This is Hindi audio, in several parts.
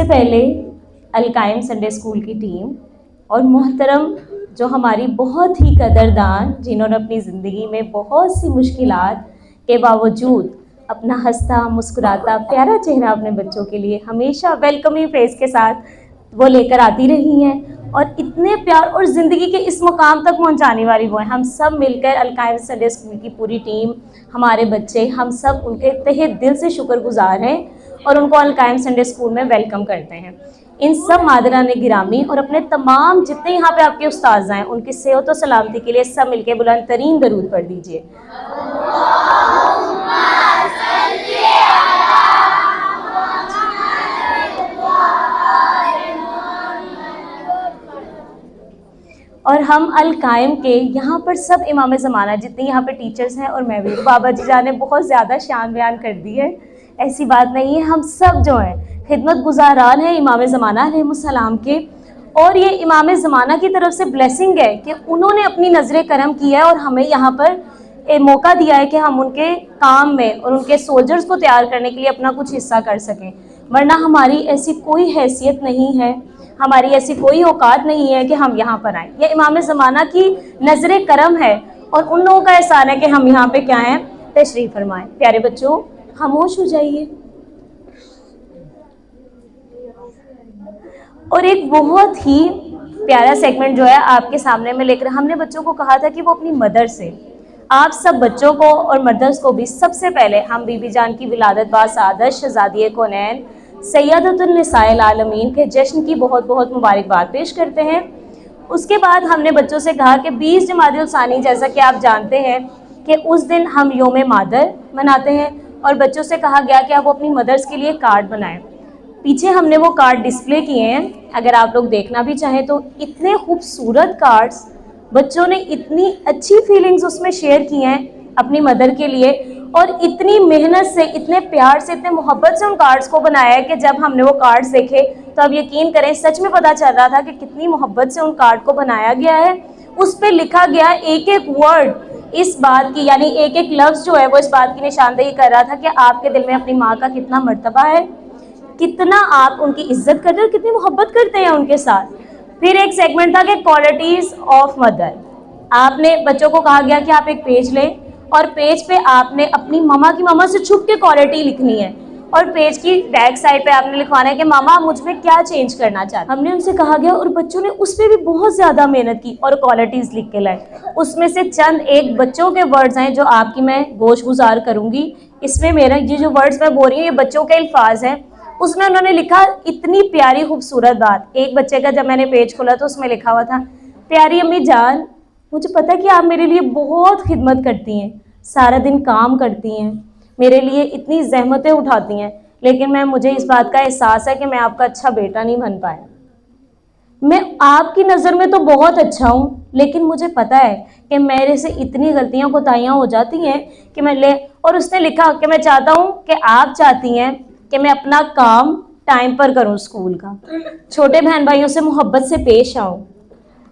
पहले अल-कायम संडे स्कूल की टीम और मोहतरम जो हमारी बहुत ही कदरदान, जिन्होंने अपनी ज़िंदगी में बहुत सी मुश्किलात के बावजूद अपना हंसता मुस्कुराता प्यारा चेहरा अपने बच्चों के लिए हमेशा वेलकमिंग फेस के साथ वो लेकर आती रही हैं और इतने प्यार और ज़िंदगी के इस मुकाम तक पहुंचाने वाली वो हैं। हम सब मिलकर अल-कायम संडे स्कूल की पूरी टीम, हमारे बच्चे, हम सब उनके तहे दिल से शुक्रगुजार हैं और उनको अल-कायम संडे स्कूल में वेलकम करते हैं। इन सब मादरान गिरामी और अपने तमाम जितने यहाँ पे आपके उस्ताद हैं उनकी सेहत और सलामती के लिए सब मिलकर बुलंद तरीन दरूद पढ़ दीजिए। और हम अल-कायम के यहाँ पर सब इमाम ज़माना जितने यहाँ पे टीचर्स हैं और मैं भी, बाबा जी जान ने बहुत ज़्यादा शान बयान कर दी है, ऐसी बात नहीं है। हम सब जो हैं खिदमत गुजारान हैं इमाम ज़माना अलैहिस्सलाम के, और ये इमाम ज़माना की तरफ से ब्लेसिंग है कि उन्होंने अपनी नज़र करम की है और हमें यहाँ पर मौका दिया है कि हम उनके काम में और उनके सोल्जर्स को तैयार करने के लिए अपना कुछ हिस्सा कर सकें। वरना हमारी ऐसी कोई हैसियत नहीं है, हमारी ऐसी कोई औकात नहीं है कि हम यहाँ पर आएँ। यह इमाम ज़माना की नज़र करम है और उन लोगों का एहसान है कि हम यहाँ पे क्या हैं, तशरीफ़ फरमाएँ। प्यारे बच्चों, खामोश हो जाइए। और एक बहुत ही प्यारा सेगमेंट जो है आपके सामने में लेकर, हमने बच्चों को कहा था कि वो अपनी मदर से, आप सब बच्चों को और मदर्स को भी सबसे पहले हम बीबी जान की विलादत बासआदत शहज़ादी कौनैन सैयदतुन निसाइल आलमीन के जश्न की बहुत बहुत मुबारकबाद पेश करते हैं। उसके बाद हमने बच्चों से कहा कि 20 जमादिउल सानी, जैसा कि आप जानते हैं कि उस दिन हम योम मादर मनाते हैं, और बच्चों से कहा गया कि आप वो अपनी मदर्स के लिए कार्ड बनाएं। पीछे हमने वो कार्ड डिस्प्ले किए हैं, अगर आप लोग देखना भी चाहें तो। इतने खूबसूरत कार्ड्स, बच्चों ने इतनी अच्छी फीलिंग्स उसमें शेयर की हैं अपनी मदर के लिए, और इतनी मेहनत से, इतने प्यार से, इतने मोहब्बत से उन कार्ड्स को बनाया है कि जब हमने वो कार्ड्स देखे तो आप यकीन करें सच में पता चल रहा था कि कितनी मोहब्बत से उन कार्ड को बनाया गया है। उस पर लिखा गया एक एक वर्ड इस बात की, यानी एक एक लफ्ज़ जो है वो इस बात की निशानदेही कर रहा था कि आपके दिल में अपनी माँ का कितना मर्तबा है, कितना आप उनकी इज्जत करते हैं, कितनी मोहब्बत करते हैं उनके साथ। फिर एक सेगमेंट था कि क्वालिटीज़ ऑफ मदर। आपने बच्चों को कहा गया कि आप एक पेज लें और पेज पे आपने अपनी मामा से छुप के क्वालिटी लिखनी है, और पेज की बैक साइड पे आपने लिखवाना है कि मामा मुझ में क्या चेंज करना चाहते। हमने उनसे कहा गया और बच्चों ने उस पर भी बहुत ज़्यादा मेहनत की और क्वालिटीज़ लिख के लाए। उसमें से चंद एक बच्चों के वर्ड्स हैं जो आपकी मैं गोशगुजार करूँगी। इसमें मेरा ये जो वर्ड्स मैं बोल रही हूँ ये बच्चों के अल्फाज हैं। उसमें उन्होंने लिखा इतनी प्यारी खूबसूरत बात। एक बच्चे का जब मैंने पेज खोला तो उसमें लिखा हुआ था, प्यारी अम्मी जान, मुझे पता है कि आप मेरे लिए बहुत खिदमत करती हैं, सारा दिन काम करती हैं, मेरे लिए इतनी ज़हमतें उठाती हैं, लेकिन मुझे इस बात का एहसास है कि मैं आपका अच्छा बेटा नहीं बन पाया। मैं आपकी नज़र में तो बहुत अच्छा हूँ, लेकिन मुझे पता है कि मेरे से इतनी गलतियाँ कोताहियाँ हो जाती हैं कि मैं ले। और उसने लिखा कि मैं चाहता हूँ कि आप चाहती हैं कि मैं अपना काम टाइम पर करूँ, स्कूल का, छोटे बहन भाइयों से मोहब्बत से पेश आऊँ,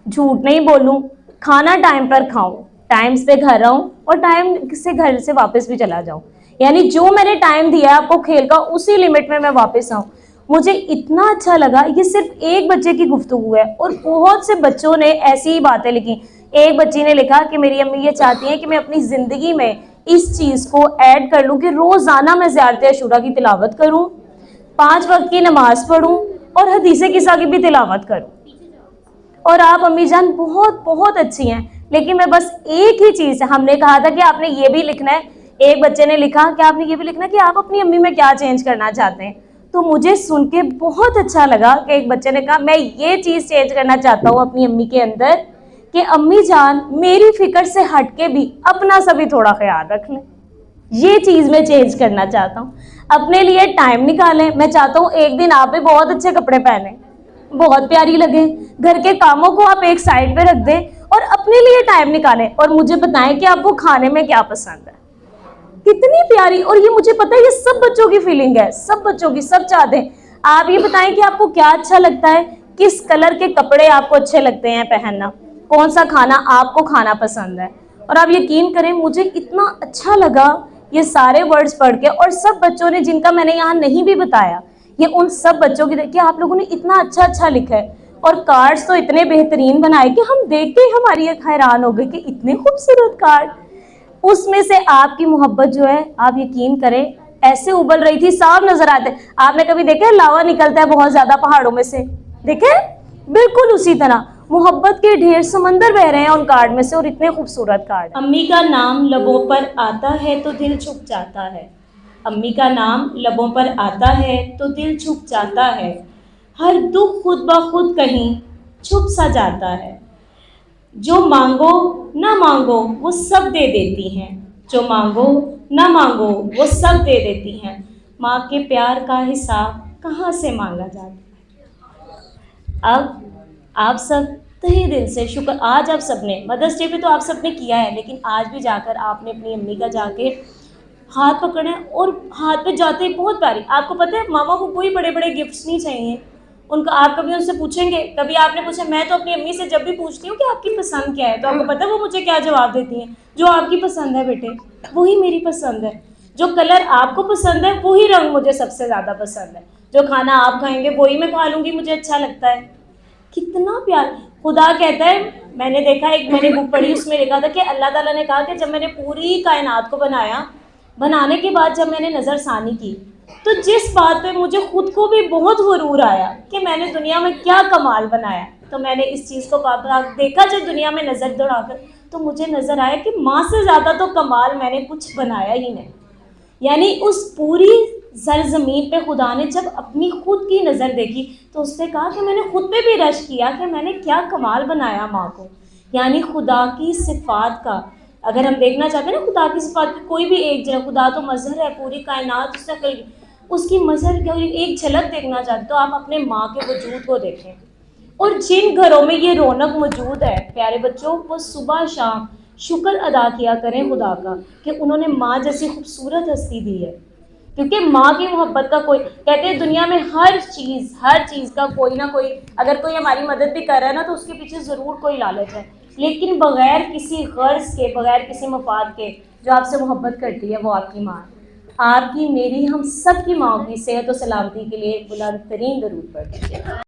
झूठ नहीं बोलूँ, खाना टाइम पर खाऊँ, टाइम से घर आऊँ और टाइम से घर से वापस भी चला जाऊँ, यानी जो मैंने टाइम दिया है आपको खेल का उसी लिमिट में मैं वापस आऊँ। मुझे इतना अच्छा लगा। ये सिर्फ एक बच्चे की गुफ्तगू है और बहुत से बच्चों ने ऐसी ही बातें लिखी। एक बच्ची ने लिखा कि मेरी अम्मी ये चाहती हैं कि मैं अपनी ज़िंदगी में इस चीज़ को ऐड कर लूँ कि रोज़ाना मैं ज़ियारत अशूरा की तिलावत करूँ, 5 वक्त की नमाज़ पढ़ूँ और हदीसे किस्सा की भी तिलावत करूँ। और आप अम्मी जान बहुत बहुत अच्छी हैं, लेकिन मैं बस एक ही चीज़ है, हमने कहा था कि आपने ये भी लिखना है। एक बच्चे ने लिखा कि आपने ये भी लिखना है कि आप अपनी अम्मी में क्या चेंज करना चाहते हैं। तो मुझे सुन के बहुत अच्छा लगा कि एक बच्चे ने कहा मैं ये चीज़ चेंज करना चाहता हूँ अपनी अम्मी के अंदर कि अम्मी जान मेरी फिक्र से हट के भी अपना सभी थोड़ा ख्याल रख लें। ये चीज़ मैं चेंज करना चाहता हूँ। अपने लिए टाइम निकालें। मैं चाहता हूँ एक दिन आप भी बहुत अच्छे कपड़े पहने, बहुत प्यारी लगे, घर के कामों को आप एक साइड पे रख दें और अपने लिए टाइम निकालें और मुझे बताएं कि आपको खाने में क्या पसंद है। कितनी प्यारी। और ये मुझे पता है ये सब बच्चों की फीलिंग है, सब बच्चों की, सब चाहते हैं। आप ये बताएं कि आपको क्या अच्छा लगता है, किस कलर के कपड़े आपको अच्छे लगते हैं पहनना, कौन सा खाना आपको खाना पसंद है। और आप यकीन करें मुझे इतना अच्छा लगा ये सारे वर्ड्स पढ़ के। और सब बच्चों ने, जिनका मैंने यहाँ नहीं भी बताया, ये उन सब बच्चों की देखिए, आप लोगों ने इतना अच्छा लिखा है और कार्ड्स तो इतने बेहतरीन बनाए कि हम देख के हमारी एक हैरान हो गई कि इतने खूबसूरत कार्ड। उसमें से आपकी मोहब्बत जो है, आप यकीन करें, ऐसे उबल रही थी, साफ नजर आते। आपने कभी देखा है लावा निकलता है बहुत ज्यादा पहाड़ों में से, देखे? बिल्कुल उसी तरह मोहब्बत के ढेर समंदर बह रहे हैं उन कार्ड में से, और इतने खूबसूरत कार्ड। अम्मी का नाम लबों पर आता है तो दिल छुप जाता है, अम्मी का नाम लबों पर आता है तो दिल छुप जाता है, हर दुख खुद ब खुद कहीं छुप सा जाता है, जो मांगो ना मांगो वो सब दे देती हैं, जो मांगो ना मांगो वो सब दे देती हैं, माँ के प्यार का हिसाब कहाँ से मांगा जाता है। अब आप सब तहे दिल से शुक्र, आज आप सबने मदर्स डे पे तो आप सबने किया है, लेकिन आज भी जाकर आपने अपनी अम्मी का जाके हाथ पकड़े, और हाथ पे जाते ही बहुत प्यारी। आपको पता है मामा को कोई बड़े बड़े गिफ्ट्स नहीं चाहिए उनका। आप कभी उनसे पूछेंगे, कभी आपने पूछा? मैं तो अपनी अम्मी से जब भी पूछती हूँ कि आपकी पसंद क्या है, तो आपको पता है वो मुझे क्या जवाब देती हैं? जो आपकी पसंद है बेटे वही मेरी पसंद है, जो कलर आपको पसंद है वही रंग मुझे सबसे ज़्यादा पसंद है, जो खाना आप खाएंगे वही मैं खा लूँगी, मुझे अच्छा लगता है। कितना प्यार। खुदा कहता है, मैंने देखा, एक मैंने बुक पढ़ी, उसमें लिखा था कि अल्लाह ताला ने कहा कि जब मैंने पूरी कायनात को बनाने के बाद जब मैंने नज़रसानी की, तो जिस बात पे मुझे खुद को भी बहुत गुरूर आया कि मैंने दुनिया में क्या कमाल बनाया, तो मैंने इस चीज़ को देखा जब दुनिया में नज़र दौड़ाकर, तो मुझे नज़र आया कि माँ से ज़्यादा तो कमाल मैंने कुछ बनाया ही नहीं। यानी उस पूरी सरजमीन पे खुदा ने जब अपनी खुद की नज़र देखी, तो उसने कहा कि मैंने खुद पे भी रश किया कि मैंने क्या कमाल बनाया माँ को। यानी खुदा की सिफ़ात का, अगर हम देखना चाहते हैं ना खुदा की सिफ़ात, कोई भी एक जगह, खुदा तो मज़हर है, पूरी कायनात उसकी मज़हर की एक झलक देखना चाहते तो आप अपने माँ के वजूद को देखें। और जिन घरों में ये रौनक मौजूद है प्यारे बच्चों, वो सुबह शाम शुक्र अदा किया करें खुदा का कि उन्होंने माँ जैसी खूबसूरत हस्ती दी है। क्योंकि माँ की मोहब्बत का कोई, कहते हैं दुनिया में हर चीज़ का कोई ना कोई, अगर कोई हमारी मदद भी कर रहा है ना, तो उसके पीछे ज़रूर कोई लालच है, लेकिन बग़ैर किसी गर्ज के, बग़ैर किसी मफाद के जो आपसे मोहब्बत करती है वो आपकी माँ है। आपकी, मेरी, हम सब की माँ की सेहत और सलामती के लिए बुलंद तरीन दरूद पढ़ते हैं।